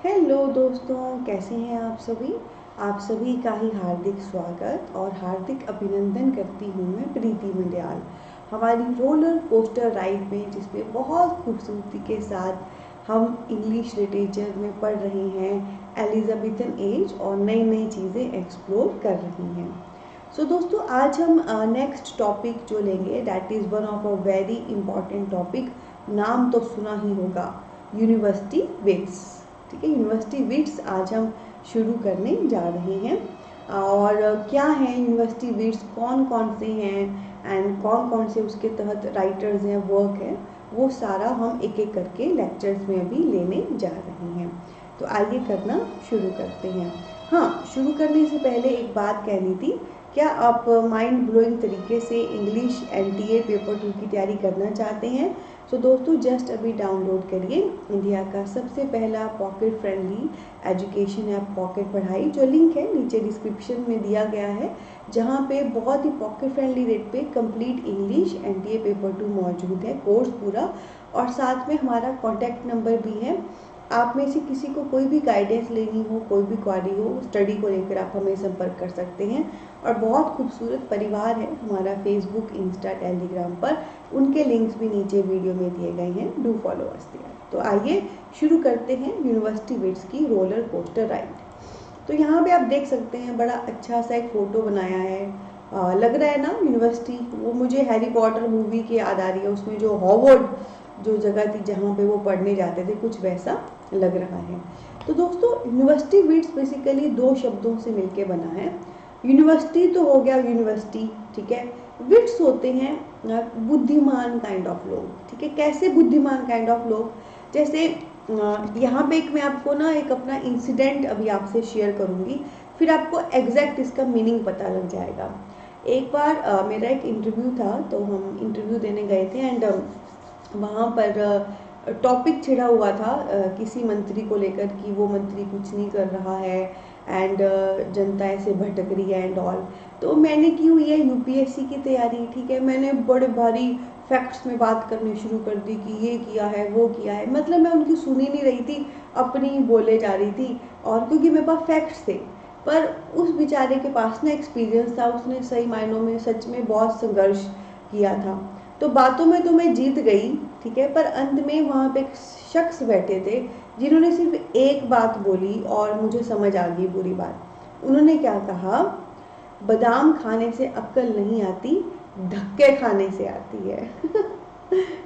Hello दोस्तों, कैसे हैं आप सभी। आप सभी का ही हार्दिक स्वागत और हार्दिक अभिनंदन करती हूँ मैं प्रीति मंडियाल हमारी रोलर कोस्टर राइड में, जिसमें बहुत खूबसूरती के साथ हम इंग्लिश लिटरेचर में पढ़ रहे हैं एलिजाबेथन एज और नई नई चीज़ें एक्सप्लोर कर रही हैं। सो दोस्तों, आज हम नेक्स्ट टॉपिक जो लेंगे that is one of a very important topic. नाम तो सुना ही होगा, यूनिवर्सिटी विट्स। ठीक है, यूनिवर्सिटी विट्स आज हम शुरू करने जा रहे हैं। और क्या है यूनिवर्सिटी विट्स, कौन कौन से हैं एंड कौन कौन से उसके तहत राइटर्स हैं, वर्क है, वो सारा हम एक एक करके लेक्चर्स में अभी लेने जा रहे हैं। तो आइए करना शुरू करते हैं। हाँ, शुरू करने से पहले एक बात कहनी थी। क्या आप माइंड ब्लोइंग तरीके से इंग्लिश एनटीए पेपर 2 की तैयारी करना चाहते हैं? तो दोस्तों, जस्ट अभी डाउनलोड करिए इंडिया का सबसे पहला pocket friendly education app pocket पढ़ाई, जो लिंक है नीचे डिस्क्रिप्शन में दिया गया है, जहाँ पे बहुत ही पॉकेट फ्रेंडली रेट पे कंप्लीट इंग्लिश एनटीए पेपर 2 मौजूद है, कोर्स पूरा। और साथ में हमारा कॉन्टैक्ट नंबर भी है। आप में से किसी को कोई भी गाइडेंस लेनी हो, कोई भी क्वारी हो स्टडी को लेकर, आप हमें संपर्क कर सकते हैं। और बहुत खूबसूरत परिवार है हमारा फेसबुक, इंस्टा, टेलीग्राम पर, उनके लिंक्स भी नीचे वीडियो में दिए गए हैं, डू फॉलो अस देयर। तो आइए शुरू करते हैं यूनिवर्सिटी विट्स की रोलर कोस्टर राइड। तो यहाँ पे आप देख सकते हैं बड़ा अच्छा सा एक फ़ोटो बनाया है। लग रहा है ना यूनिवर्सिटी, वो मुझे हैरी पॉटर मूवी की याद आ रही है, उसमें जो हॉवर्ड जो जगह थी जहाँ पे वो पढ़ने जाते थे, कुछ वैसा लग रहा है। तो दोस्तों, यूनिवर्सिटी विट्स बेसिकली दो शब्दों से मिलके बना है। यूनिवर्सिटी तो हो गया यूनिवर्सिटी, ठीक है। विट्स होते हैं बुद्धिमान काइंड ऑफ लोग, ठीक है। कैसे बुद्धिमान काइंड ऑफ लोग? जैसे यहाँ पे एक मैं आपको ना एक अपना इंसिडेंट अभी आपसे शेयर करूँगी, फिर आपको एग्जैक्ट इसका मीनिंग पता लग जाएगा। एक बार मेरा एक इंटरव्यू था, तो हम इंटरव्यू देने गए थे एंड वहाँ पर टॉपिक छिड़ा हुआ था किसी मंत्री को लेकर कि वो मंत्री कुछ नहीं कर रहा है एंड जनता ऐसे भटक रही है एंड ऑल। तो मैंने की हुई है यूपीएससी की तैयारी, ठीक है। मैंने बड़े भारी फैक्ट्स में बात करनी शुरू कर दी कि ये किया है, वो किया है, मतलब मैं उनकी सुनी नहीं रही थी, अपनी बोले जा रही थी। और क्योंकि मेरे पास फैक्ट्स थे, पर उस बेचारे के पास ना एक्सपीरियंस था, उसने सही मायनों में सच में बहुत संघर्ष किया था। तो बातों में तो मैं जीत गई, ठीक है, पर अंत में वहाँ पे एक शख्स बैठे थे जिन्होंने सिर्फ एक बात बोली और मुझे समझ आ गई पूरी बात। उन्होंने क्या कहा? बादाम खाने से अक्ल नहीं आती, धक्के खाने से आती है।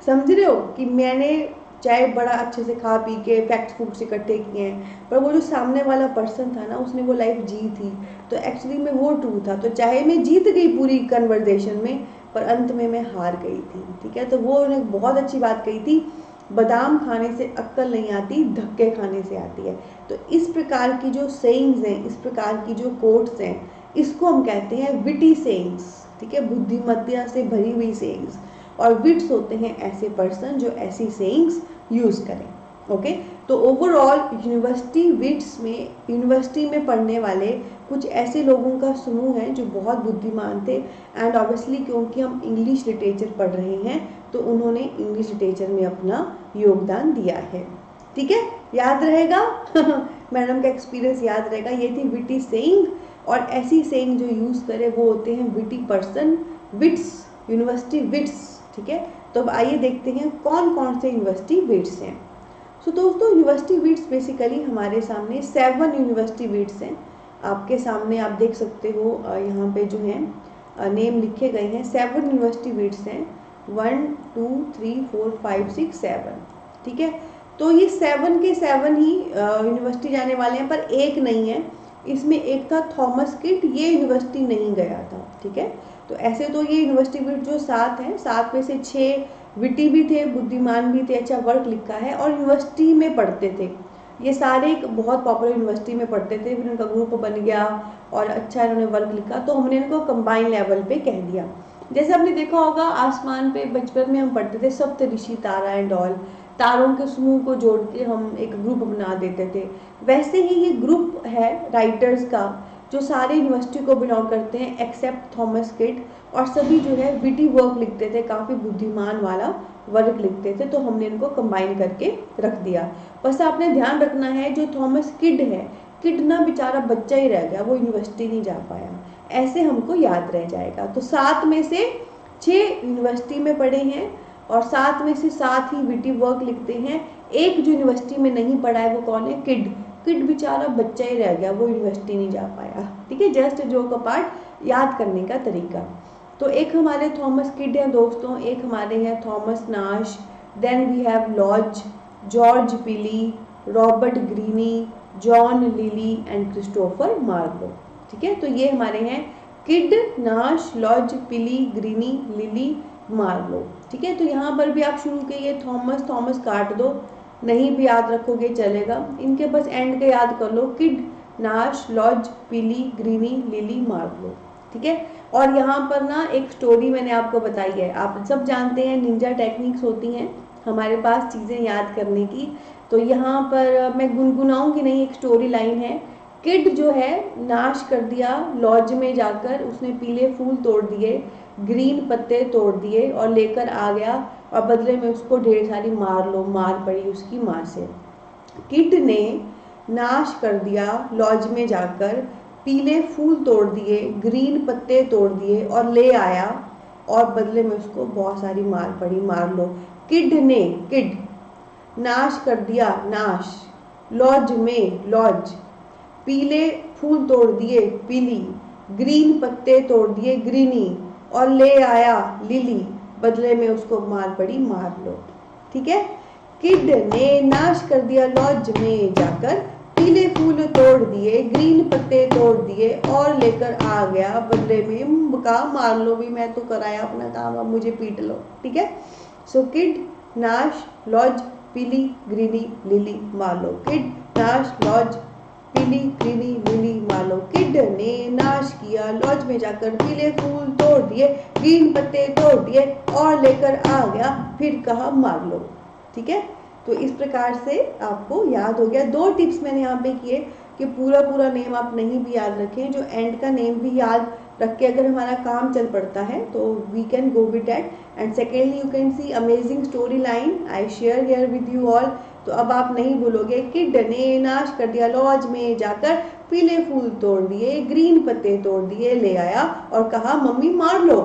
समझ रहे हो कि मैंने चाहे बड़ा अच्छे से खा पी के फैक्ट्स फूक्स इकट्ठे किए हैं, पर वो जो सामने वाला पर्सन था ना, उसने वो लाइफ जी थी, तो एक्चुअली में वो ट्रू था। तो चाहे मैं जीत गई पूरी कन्वर्सेशन में, पर अंत में मैं हार गई थी, ठीक है। तो वो उन्होंने बहुत अच्छी बात कही थी, बादाम खाने से अक्ल नहीं आती, धक्के खाने से आती है। तो इस प्रकार की जो सेइंग्स हैं, इस प्रकार की जो कोट्स हैं, इसको हम कहते हैं विटी सेइंग्स, ठीक है, बुद्धिमत्ता से भरी हुई सेइंग्स। और विट्स होते हैं ऐसे पर्सन जो ऐसी सेइंग्स यूज करें। ओके, तो ओवरऑल यूनिवर्सिटी में पढ़ने वाले कुछ ऐसे लोगों का समूह है जो बहुत बुद्धिमान थे एंड ऑब्वियसली क्योंकि हम इंग्लिश लिटरेचर पढ़ रहे हैं, तो उन्होंने इंग्लिश लिटरेचर में अपना योगदान दिया है, ठीक है। याद रहेगा। मैडम का एक्सपीरियंस याद रहेगा। ये थी विटी सेइंग, और ऐसी सेइंग जो यूज करे वो होते हैं witty person, wits, university wits, ठीक है। तो अब आइए देखते हैं कौन कौन से यूनिवर्सिटी विट्स हैं। सो दोस्तों, यूनिवर्सिटी विट्स बेसिकली हमारे सामने 7 यूनिवर्सिटी विट्स हैं। आपके सामने आप देख सकते हो, यहाँ पे जो है नेम लिखे गए हैं। 7 यूनिवर्सिटी विट्स हैं, 1 2 3 4 5 6 7, ठीक है। तो ये 7 के 7 ही यूनिवर्सिटी जाने वाले हैं, पर एक नहीं है इसमें। एक था थॉमस किट, ये यूनिवर्सिटी नहीं गया था, ठीक है। तो ऐसे तो ये यूनिवर्सिटी विट जो 7 हैं, 7 में से 6 विटी भी थे, बुद्धिमान भी थे, अच्छा वर्क लिखा है और यूनिवर्सिटी में पढ़ते थे। ये सारे एक बहुत पॉपुलर यूनिवर्सिटी में पढ़ते थे, फिर उनका ग्रुप बन गया और अच्छा इन्होंने वर्क लिखा, तो हमने इनको कंबाइन लेवल पे कह दिया। जैसे आपने देखा होगा आसमान पे बचपन में हम पढ़ते थे सप्तऋषि तारा एंड ऑल, तारों के समूह को जोड़ के हम एक ग्रुप बना देते थे। वैसे ही ये ग्रुप है राइटर्स का जो सारे यूनिवर्सिटी को बिलोंग करते हैं एक्सेप्ट थॉमस किट, और सभी जो है विटी वर्क लिखते थे, काफ़ी बुद्धिमान वाला वर्क लिखते थे, तो हमने इनको कंबाइन करके रख दिया। बस आपने ध्यान रखना है जो थॉमस किड है, किड ना बेचारा बच्चा ही रह गया, वो यूनिवर्सिटी नहीं जा पाया, ऐसे हमको याद रह जाएगा। तो 7 में से 6 यूनिवर्सिटी में पढ़े हैं और 7 में से 7 ही विटी वर्क लिखते हैं। एक जो यूनिवर्सिटी में नहीं पढ़ा है वो कौन है? किड। किड बेचारा बच्चा ही रह गया, वो यूनिवर्सिटी नहीं जा पाया। ठीक है, जस्ट जो का पार्ट याद करने का तरीका। तो एक हमारे थॉमस किड हैं दोस्तों, एक हमारे हैं Thomas Nash, then we have Lodge, George Peele, Robert Greene, John Lyly and Christopher Marlowe. ठीक है, तो ये हमारे हैं किड, नाश, लॉज, पिली, ग्रीनी, लिली, मार्लो। ठीक है, तो यहाँ पर भी आप शुरू के ये थॉमस थॉमस काट दो, नहीं भी याद रखोगे चलेगा, इनके बस एंड के याद कर लो, किड, नाश, लॉज, पिली, ग्रीनी, लिली, मार्लो। ठीक है, और यहाँ पर ना एक स्टोरी मैंने आपको बताई है, आप सब जानते हैं निंजा टेक्निक्स होती हैं हमारे पास चीज़ें याद करने की, तो यहाँ पर मैं गुनगुनाऊंगी नहीं, एक स्टोरी लाइन है। किड जो है नाश कर दिया लॉज में जाकर, उसने पीले फूल तोड़ दिए, ग्रीन पत्ते तोड़ दिए और लेकर आ गया, और बदले में उसको ढेर सारी मार पड़ी उसकी माँ से। किड ने नाश कर दिया लॉज में जाकर, पीले फूल तोड़ दिए, ग्रीन पत्ते तोड़ दिए और ले आया, और बदले में उसको बहुत सारी मार पड़ी, मार लो। किड नाश कर दिया, नाश, लॉज में, लॉज, पीले फूल तोड़ दिए, पीली, ग्रीन पत्ते तोड़ दिए, ग्रीनी, और ले आया, लिली, बदले में उसको मार पड़ी, मार लो। ठीक है, किड ने नाश कर दिया लॉज में जाकर, पीले फूल तोड़ दिए, ग्रीन पत्ते तोड़ दिए और लेकर आ गया, बदले में कहा मार लो भी, मैं तो कराया अपना काम, अब मुझे पीट लो। ठीक है, सो किड, नाश, लॉज, पीली, ग्रीनी, लिली, मार लो। किड, नाश, लॉज, पीली, ग्रीनी, लिली, मार लो। किड ने नाश किया लॉज में जाकर, पीले फूल तोड़ दिए, ग्रीन पत्ते तोड़ दिए और लेकर आ गया, फिर कहा मार लो। ठीक है, तो इस प्रकार से आपको याद हो गया। 2 टिप्स मैंने यहाँ पे किए कि पूरा नेम आप नहीं भी याद रखें, जो एंड का नेम भी याद रख के अगर हमारा काम चल पड़ता है तो we can go with that. And secondly you can see amazing storyline I share here with you all. तो अब आप नहीं भूलोगे, किड ने नाश कर दिया लॉज में जाकर, पीले फूल तोड़ दिए, ग्रीन पत्ते तोड़ दिए, ले आया और कहा मम्मी मार लो।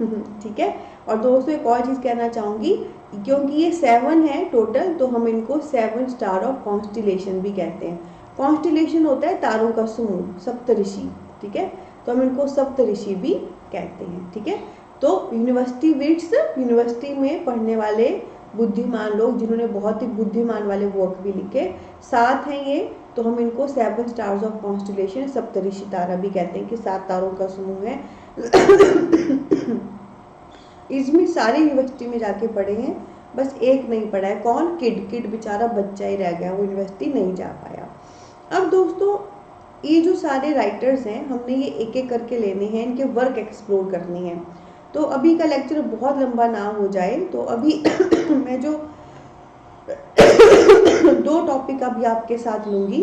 ठीक है, और दोस्तों एक और चीज़ कहना चाहूँगी, क्योंकि ये 7 है टोटल, तो हम इनको 7 स्टार ऑफ कॉन्स्टिलेशन भी कहते हैं। कॉन्स्टिलेशन होता है तारों का समूह, सप्तऋषि। ठीक है, तो हम इनको सप्तऋषि भी कहते हैं। ठीक है, तो यूनिवर्सिटी विट्स, यूनिवर्सिटी में पढ़ने वाले बुद्धिमान लोग जिन्होंने बहुत ही बुद्धिमान वाले वर्क भी लिखे, 7 हैं ये, तो हम इनको 7 स्टार्स ऑफ कॉन्स्टिलेशन, सप्तऋषि तारा भी कहते हैं कि 7 तारों का समूह है। इसमें सारी यूनिवर्सिटी में जाके पढ़े हैं, बस एक नहीं पढ़ा है, कौन? किड। किड बेचारा बच्चा ही रह गया, वो यूनिवर्सिटी नहीं जा पाया। अब दोस्तों ये जो सारे राइटर्स हैं, हमने ये एक एक करके लेने हैं, इनके वर्क एक्सप्लोर करनी है। तो अभी का लेक्चर बहुत लंबा ना हो जाए, तो अभी मैं जो 2 टॉपिक अभी आपके साथ लूँगी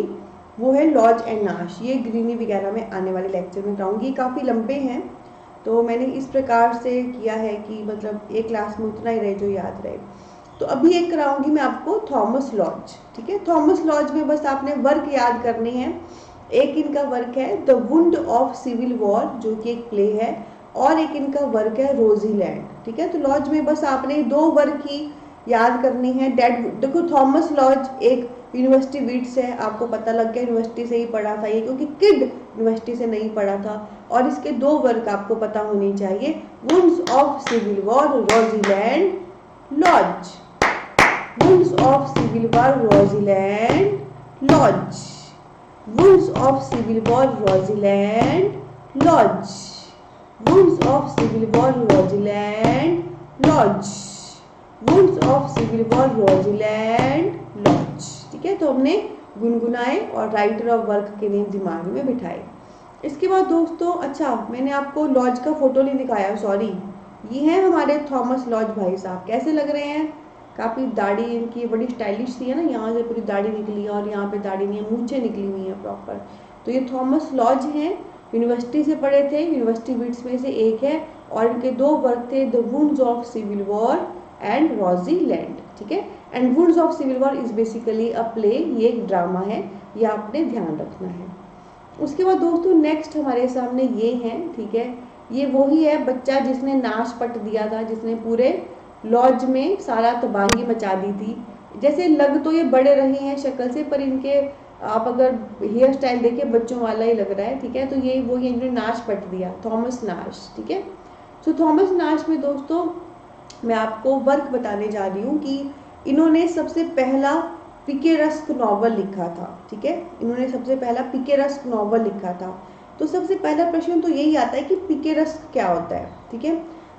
वो है लॉज एंड नाश। ये ग्रीनी वगैरह में आने वाले लेक्चर में कराऊंगी, काफ़ी लंबे हैं, तो मैंने इस प्रकार से किया है कि मतलब एक क्लास में उतना ही रहे जो याद रहे। तो अभी एक कराऊंगी मैं आपको थॉमस लॉज। ठीक है, थॉमस लॉज में बस आपने वर्क याद करने हैं। एक इनका वर्क है the wound of civil war, जो कि एक प्ले है, और एक इनका वर्क है रोजीलैंड। ठीक है, तो लॉज में बस आपने 2 वर्क ही याद करनी है। डेड, देखो थॉमस लॉज एक यूनिवर्सिटी विट्स है, आपको पता लग गया यूनिवर्सिटी से ही पढ़ा था ये, क्योंकि किड यूनिवर्सिटी से नहीं पढ़ा था। और इसके 2 वर्क आपको पता होने चाहिए, wounds of civil war, Rosalynde, Lodge. Wounds of civil war, Rosalynde, Lodge. Wounds of civil war, Rosalynde, Lodge. Wounds of civil war, Rosalynde, Lodge. Wounds of civil war, Rosalynde, Lodge. ठीक है, तो हमने गुनगुनाए और राइटर ऑफ वर्क के name दिमाग में बिठाए। इसके बाद दोस्तों, अच्छा मैंने आपको लॉज का फोटो नहीं दिखाया, सॉरी, ये हैं हमारे थॉमस लॉज भाई साहब। कैसे लग रहे हैं? काफ़ी दाढ़ी इनकी बड़ी स्टाइलिश सी है ना, यहाँ से पूरी दाढ़ी निकली है और यहाँ पे दाढ़ी नहीं है, मूंछें निकली हुई हैं प्रॉपर। तो ये थॉमस लॉज हैं, यूनिवर्सिटी से पढ़े थे, यूनिवर्सिटी विट्स में से एक है, और इनके 2 वर्क थे the wounds of civil war and rosy land, ठीक है। And woods of civil war is basically a play, ये एक ड्रामा है, ये आपने ध्यान रखना है। उसके बाद दोस्तों नेक्स्ट हमारे सामने ये है, ठीक है, ये वही है बच्चा जिसने नाश पट दिया था, जिसने पूरे लॉज में सारा तबाही मचा दी थी। जैसे लग तो ये बड़े रहे हैं शक्ल से, पर इनके आप अगर हेयर स्टाइल देखें बच्चों वाला ही लग रहा है, ठीक है। तो ये वो इन्होंने नाश पट दिया, थॉमस नाश, ठीक है। तो थॉमस नाश में दोस्तों मैं आपको वर्क बताने जा रही हूँ कि इन्होंने सबसे पहला पिकेरस्क नॉवल लिखा था, ठीक है। इन्होंने सबसे पहला पिकेरस्क नॉवल लिखा था। तो सबसे पहला प्रश्न तो यही आता है कि पिकेरस्क क्या होता है, ठीक है।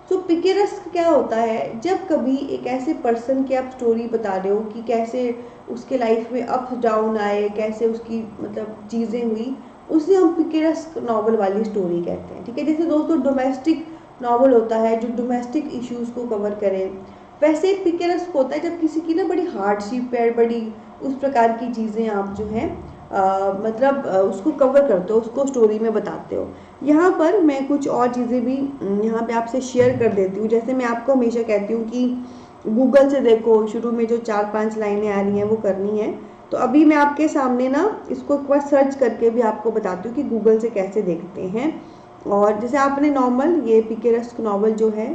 तो पिकेरस्क क्या होता है, जब कभी एक ऐसे पर्सन की आप स्टोरी बता रहे हो कि कैसे उसके लाइफ में अप डाउन आए, कैसे उसकी मतलब चीज़ें हुई, उसे हम पिकेरस्क नॉवल वाली स्टोरी कहते हैं, ठीक है। जैसे दोस्तों डोमेस्टिक नॉवल होता है जो डोमेस्टिक इश्यूज़ को कवर करे, वैसे पिकेरस्क होता है जब किसी की ना बड़ी हार्डशिप है, बड़ी उस प्रकार की चीज़ें आप जो हैं मतलब उसको कवर करते हो, उसको स्टोरी में बताते हो। यहाँ पर मैं कुछ और चीज़ें भी यहाँ पे आपसे शेयर कर देती हूँ। जैसे मैं आपको हमेशा कहती हूँ कि गूगल से देखो, शुरू में जो 4-5 लाइनें आ रही हैं वो करनी है। तो अभी मैं आपके सामने ना इसको एक बार सर्च करके भी आपको बताती हूँ कि गूगल से कैसे देखते हैं। और जैसे आपने नॉर्मल ये पिकेरस्क नॉवल जो है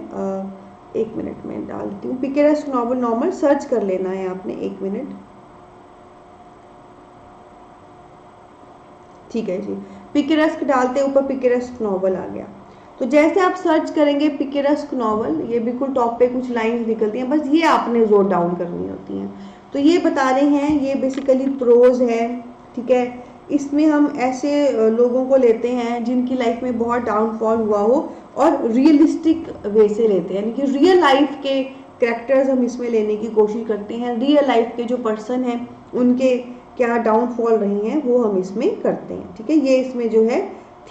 1 मिनट में डालती हूँ, पिकेरस्क नॉवल नॉर्मल सर्च कर लेना है आपने, 1 मिनट, ठीक है जी। पिकेरस्क डालते ऊपर पिकेरस्क नॉवल आ गया। तो जैसे आप सर्च करेंगे पिकेरस्क नॉवल, ये बिल्कुल टॉप पे कुछ लाइंस निकलती हैं, बस ये आपने जोर डाउन करनी होती हैं। तो ये बता रहे हैं, ये बेसिकली प्रोज है, ठीक है। इसमें हम ऐसे लोगों को लेते हैं जिनकी लाइफ में बहुत डाउनफॉल हुआ हो और रियलिस्टिक वे से लेते हैं, यानी कि रियल लाइफ के कैरेक्टर्स हम इसमें लेने की कोशिश करते हैं। रियल लाइफ के जो पर्सन हैं उनके क्या डाउनफॉल रही हैं वो हम इसमें करते हैं, ठीक है। ये इसमें जो है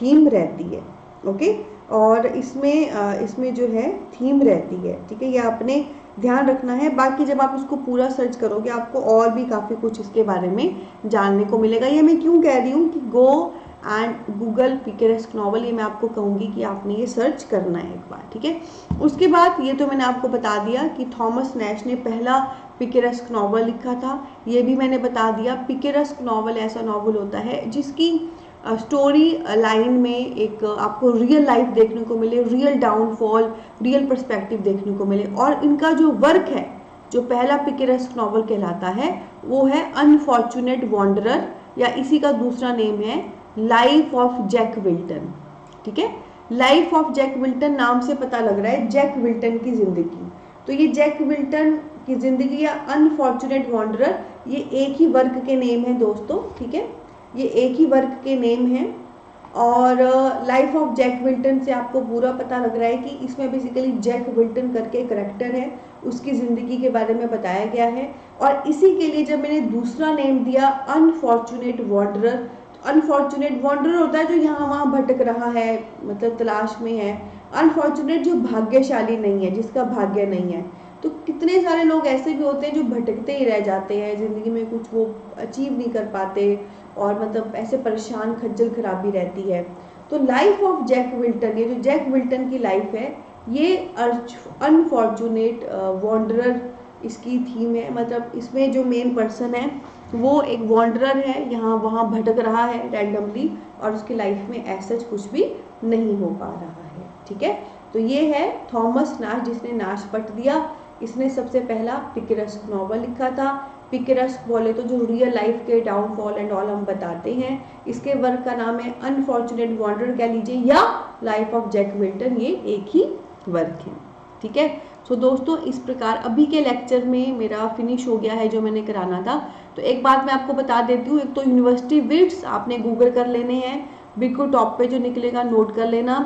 थीम रहती है, ओके। और इसमें जो है थीम रहती है, ठीक है, ये आपने ध्यान रखना है। बाकी जब आप इसको पूरा सर्च करोगे आपको और भी काफ़ी कुछ इसके बारे में जानने को मिलेगा। ये मैं क्यों कह रही हूँ कि गो एंड गूगल पिकेरस्क नॉवल, ये मैं आपको कहूँगी कि आपने ये सर्च करना है एक बार, ठीक है। उसके बाद ये तो मैंने आपको बता दिया कि थॉमस नैश ने पहला पिकेरस्क नॉवल लिखा था, ये भी मैंने बता दिया। पिकेरस्क नॉवल ऐसा नॉवल होता है जिसकी स्टोरी लाइन में एक आपको रियल लाइफ देखने को मिले, रियल डाउनफॉल, रियल पर्सपेक्टिव देखने को मिले। और इनका जो वर्क है, जो पहला पिकेरस्क नॉवल कहलाता है, वो है अनफॉर्चुनेट वॉन्डरर, या इसी का दूसरा नेम है लाइफ ऑफ जैक विल्टन, ठीक है। लाइफ ऑफ जैक विल्टन नाम से पता लग रहा है जैक विल्टन की जिंदगी। तो ये जैक विल्टन की जिंदगी या अनफॉर्चुनेट वॉन्डरर, ये एक ही वर्क के नेम है दोस्तों, ठीक है, ये एक ही वर्क के नेम है। और लाइफ ऑफ जैक विल्टन से आपको पूरा पता लग रहा है कि इसमें बेसिकली जैक विल्टन करके करेक्टर है, उसकी ज़िंदगी के बारे में बताया गया है। और इसी के लिए जब मैंने दूसरा नेम दिया अनफॉर्चुनेट वॉन्डरर, तो अनफॉर्चुनेट वॉन्डरर होता है जो यहाँ वहाँ भटक रहा है, मतलब तलाश में है। अनफॉर्चुनेट जो भाग्यशाली नहीं है, जिसका भाग्य नहीं है। तो कितने सारे लोग ऐसे भी होते हैं जो भटकते ही रह जाते हैं, ज़िंदगी में कुछ वो अचीव नहीं कर पाते और मतलब ऐसे परेशान खज्जल खराबी रहती है। तो लाइफ ऑफ जैक विल्टन, ये जो जैक विल्टन की लाइफ है, ये अनफॉर्चुनेट वॉन्डरर इसकी थीम है। मतलब इसमें जो मेन पर्सन है वो एक वॉन्डरर है, यहाँ वहाँ भटक रहा है रैंडमली, और उसकी लाइफ में ऐसा कुछ भी नहीं हो पा रहा है, ठीक है। तो ये है थॉमस नाश, जिसने नाश पट दिया। इसने सबसे पहला पिकेरस्क नॉवल लिखा था। पिकेरस्क बोले तो जो रियल लाइफ के डाउनफॉल एंड ऑल हम बताते हैं। इसके वर्क का नाम है अनफॉर्चुनेट वॉन्डरर कह लीजिए, या लाइफ ऑफ जैक विल्टन, ये एक ही वर्क है, ठीक है। तो दोस्तों इस प्रकार अभी के लेक्चर में मेरा फिनिश हो गया है जो मैंने कराना था। तो एक बात मैं आपको बता देती हूँ, एक तो यूनिवर्सिटी विट्स आपने गूगल कर लेने हैं, बिल्कुल टॉप पे जो निकलेगा नोट कर लेना।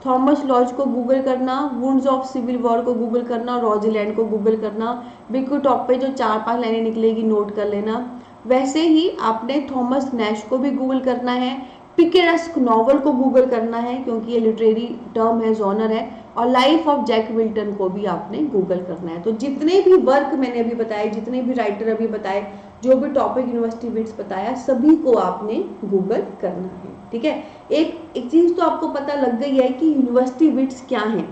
थॉमस लॉज को गूगल करना, वुड्स ऑफ सिविल वॉर को गूगल करना, रॉजी लैंड को गूगल करना, बिल्कुल टॉप पे जो 4-5 लाइनें निकलेगी नोट कर लेना। वैसे ही आपने थॉमस नैश को भी गूगल करना है, पिकेरस्क नॉवल को गूगल करना है क्योंकि ये लिटरेरी टर्म है, जॉनर है, और लाइफ ऑफ जैक विल्टन को भी आपने गूगल करना है। तो जितने भी वर्क मैंने अभी बताए, जितने भी राइटर अभी बताए, जो भी टॉपिक यूनिवर्सिटी विट्स बताया, सभी को आपने गूगल करना है, ठीक है। एक चीज़ तो आपको पता लग गई है कि यूनिवर्सिटी विट्स क्या हैं।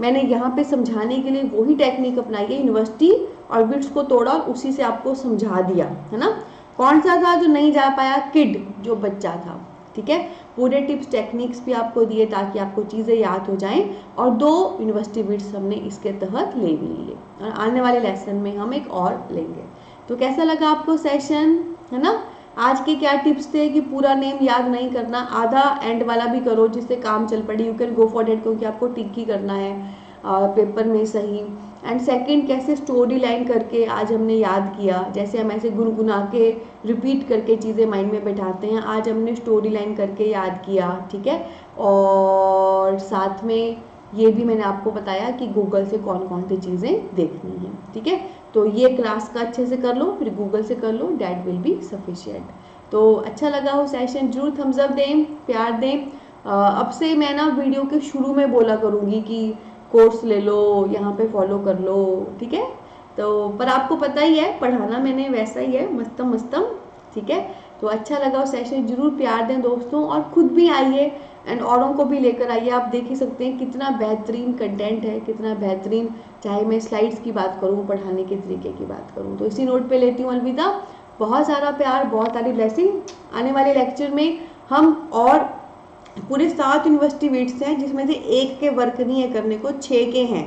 मैंने यहाँ पे समझाने के लिए वही टेक्निक अपनाई है, यूनिवर्सिटी और बिट्स को तोड़ा और उसी से आपको समझा दिया, है ना। कौन सा था जो नहीं जा पाया? किड, जो बच्चा था, ठीक है। पूरे टिप्स टेक्निक्स भी आपको दिए ताकि आपको चीज़ें याद हो जाएं, और 2 यूनिवर्सिटी बिट्स हमने इसके तहत ले भी लिए, और आने वाले लेसन में हम एक और लेंगे। तो कैसा लगा आपको सेशन, है ना। आज के क्या टिप्स थे कि पूरा नेम याद नहीं करना, आधा एंड वाला भी करो जिससे काम चल पड़े, you can go for that, क्योंकि आपको टिक ही करना है पेपर में सही। एंड सेकंड, कैसे स्टोरी लाइन करके आज हमने याद किया, जैसे हम ऐसे गुनगुना के रिपीट करके चीज़ें माइंड में बैठाते हैं, आज हमने स्टोरी लाइन करके याद किया, ठीक है। और साथ में ये भी मैंने आपको बताया कि गूगल से कौन कौन सी चीज़ें देखनी है, ठीक है। तो ये क्लास का अच्छे से कर लो, फिर गूगल से कर लो, डैट विल बी सफिशिएंट। तो अच्छा लगा हो सेशन, जरूर थम्स अप दें, प्यार दें। अब से मैं ना वीडियो के शुरू में बोला करूँगी कि कोर्स ले लो, यहाँ पे फॉलो कर लो, ठीक है। तो पर आपको पता ही है पढ़ाना मैंने वैसा ही है, मस्तम मस्तम, ठीक है। तो अच्छा लगा हो सेशन, जरूर प्यार दें दोस्तों, और खुद भी आइए एंड औरों को भी लेकर आइए। आप देख ही सकते हैं कितना बेहतरीन कंटेंट है, कितना बेहतरीन, चाहे मैं स्लाइड्स की बात करूँ, पढ़ाने के तरीके की बात करूँ। तो इसी नोट पे लेती हूँ अलविदा। बहुत सारा प्यार, बहुत सारी ब्लेसिंग। आने वाले लेक्चर में हम और पूरे 7 यूनिवर्सिटी बिट्स हैं, जिसमें से एक के वर्क नहीं है करने को, 6 के हैं।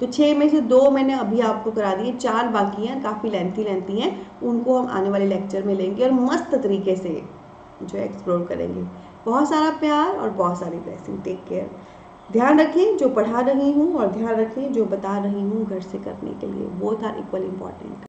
तो 6 में से 2 मैंने अभी आपको करा दिए, 4 बाकी हैं, काफ़ी लेंथी हैं, उनको हम आने वाले लेक्चर में लेंगे और मस्त तरीके से जो एक्सप्लोर करेंगे। बहुत सारा प्यार और बहुत सारी ब्लेसिंग। Take care. ध्यान रखें जो पढ़ा रही हूँ और ध्यान रखें जो बता रही हूँ घर से करने के लिए, बोथ आर इक्वल इम्पॉर्टेंट।